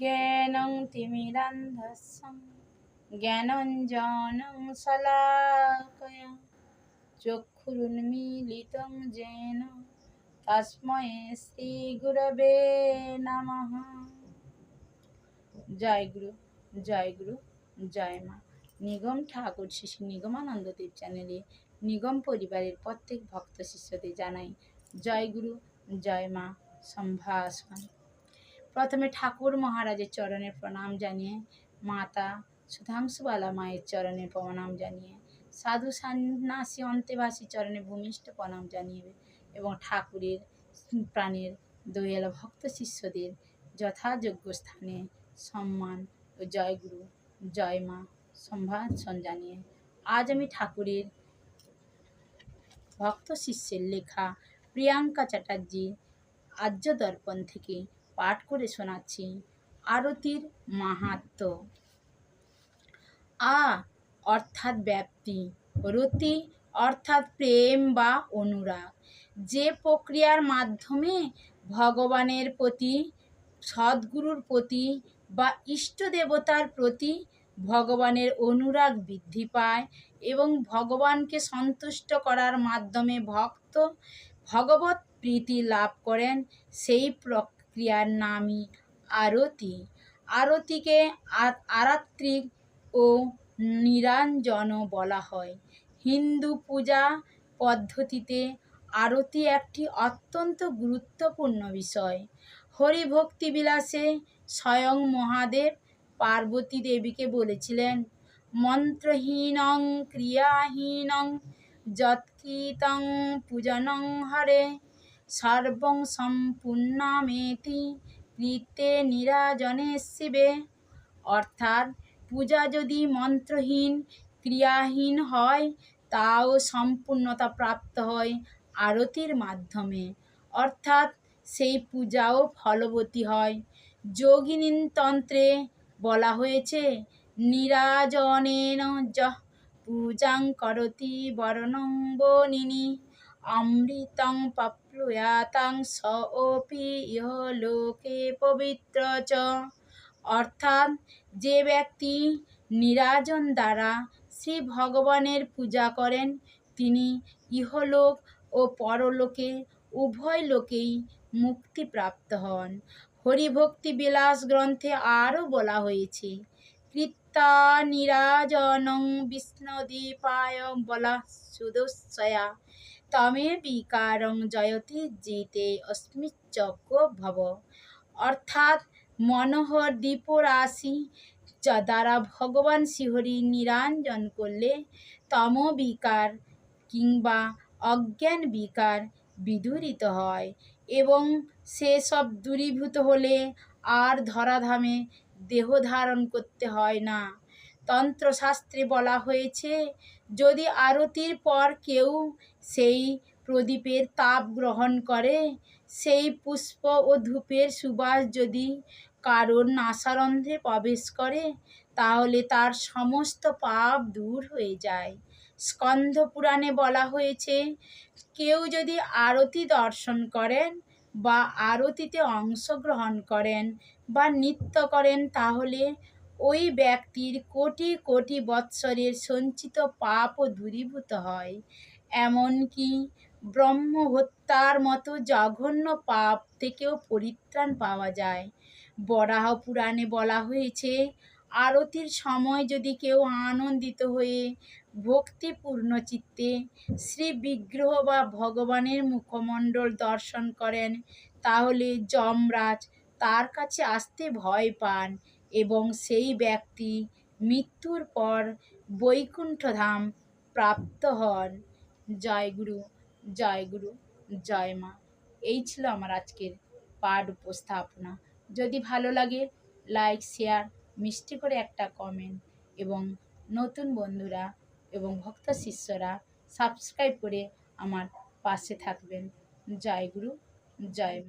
জ্ঞানং তিমিরান্ধস্যং জ্ঞানঞ্জনং শলাকয়া চক্ষুরুন্মীলিতং যেন তস্मै শ্রী গুরবে নমঃ। জয় গুরু, জয় গুরু, জয় মা। নিগম ঠাকুর শ্রী শ্রী নিগমানন্দ দেব চ্যানেলে নিগম পরিবারের প্রত্যেক ভক্ত শিষ্যদের জানাই জয় গুরু, জয় মা সম্ভাষণ। প্রথমে ঠাকুর মহারাজের চরণে প্রণাম জানিয়ে, মাতা সুধাংশুবালা মায়ের চরণে প্রণাম জানিয়ে, সাধু সন্ন্যাসী অন্তেবাসী চরণে ভূমিষ্ঠ প্রণাম জানিয়ে এবং ঠাকুরের প্রাণের দয়াল ভক্ত শিষ্যদের যথাযোগ্য স্থানে সম্মান ও জয় গুরু, জয় মা সম্ভাষণ জানিয়ে আজ আমি ঠাকুরের ভক্ত শিষ্যের লেখা প্রিয়াঙ্কা চ্যাটার্জির আর্য দর্পণ থেকে পাঠ করে শোনাচ্ছি আরতির মাহাত্ম্য। অর্থাৎ ব্যাপ্তি, রতি অর্থাৎ প্রেম বা অনুরাগ, যে প্রক্রিয়ার মাধ্যমে ভগবানের প্রতি, সদ্গুরুর প্রতি বা ইষ্ট দেবতার প্রতি ভগবানের অনুরাগ বৃদ্ধি পায় এবং ভগবানকে সন্তুষ্ট করার মাধ্যমে ভক্ত ভগবত প্রীতি লাভ করেন, সেই প্রক্রিয়ার নামই আরতি। আরতিকে আরাত্রিক ও নিরঞ্জনও বলা হয়। হিন্দু পূজা পদ্ধতিতে আরতি একটি অত্যন্ত গুরুত্বপূর্ণ বিষয়। হরিভক্তি বিলাসে স্বয়ং মহাদেব পার্বতী দেবীকে বলেছিলেন, মন্ত্রহীনং ক্রিয়াহীনং যৎকৃতং পূজনং হরে সর্বং সম্পূর্ণমেতি কৃতে নিরাজনে শিবে। অর্থাৎ পূজা যদি মন্ত্রহীন ক্রিয়াহীন হয় তাও সম্পূর্ণতা প্রাপ্ত হয় আরতির মাধ্যমে, অর্থাৎ সেই পূজাও ফলবতী হয়। যোগিনী তন্ত্রে বলা হয়েছে, নিরাজনেন যঃ পূজাং করতি বরণং বনিনি অমৃতং প্রাপ্নুয়াতাং সোऽপি ইহলোকে পবিত্র চ। অর্থাৎ যে ব্যক্তি নিরাজন দ্বারা শ্রী ভগবানের পূজা করেন তিনি ইহলোক ও পরলোকে উভয় লোকেই মুক্তিপ্রাপ্ত হন। হরিভক্তি বিলাস গ্রন্থে আরও বলা হয়েছে, কৃত্বা নিরাজনং বিষ্ণুদীপায় বলা সুদস্যয়া তমে বিকারং জয়তি জিতে অস্মিচক্র ভব। অর্থাৎ মনোহর দীপরাশি দ্বারা ভগবান শ্রীহরি নিরঞ্জন করলে তমবিকার কিংবা অজ্ঞান বিকার বিদূরিত হয় এবং সেসব দূরীভূত হলে আর ধরাধামে দেহ ধারণ করতে হয় না। তন্ত্রশাস্ত্রে বলা হয়েছে, যদি আরতির পর কেউ সেই প্রদীপের তাপ গ্রহণ করে, সেই পুষ্প ও ধূপের সুবাস যদি কারোর নাসারন্ধ্রে প্রবেশ করে তাহলে তার সমস্ত পাপ দূর হয়ে যায়। স্কন্দ পুরাণে বলা হয়েছে, কেউ যদি আরতি দর্শন করেন বা আরতিতে অংশগ্রহণ করেন বা নৃত্য করেন তাহলে ওই ব্যক্তির কোটি কোটি বৎসরের সঞ্চিত পাপও দূরীভূত হয়। এমনকি ব্রহ্মহত্যার মতো জঘন্য পাপ থেকেও পরিত্রাণ পাওয়া যায়। বরাহ পুরাণে বলা হয়েছে, আরতির সময় যদি কেউ আনন্দিত হয়ে ভক্তিপূর্ণ চিত্তে শ্রী বিগ্রহ বা ভগবানের মুখমণ্ডল দর্শন করেন তাহলে যমরাজ তার কাছে আসতে ভয় পান এবং সেই ব্যক্তি মৃত্যুর পর বৈকুণ্ঠধাম প্রাপ্ত হন। জয় গুরু, জয় গুরু, জয় মা। এই ছিল আমার আজকের পাঠ উপস্থাপনা। যদি ভালো লাগে লাইক, শেয়ার, মিষ্টি করে একটা কমেন্ট এবং নতুন বন্ধুরা এবং ভক্ত শিষ্যরা সাবস্ক্রাইব করে আমার পাশে থাকবেন। জয় গুরু, জয় মা।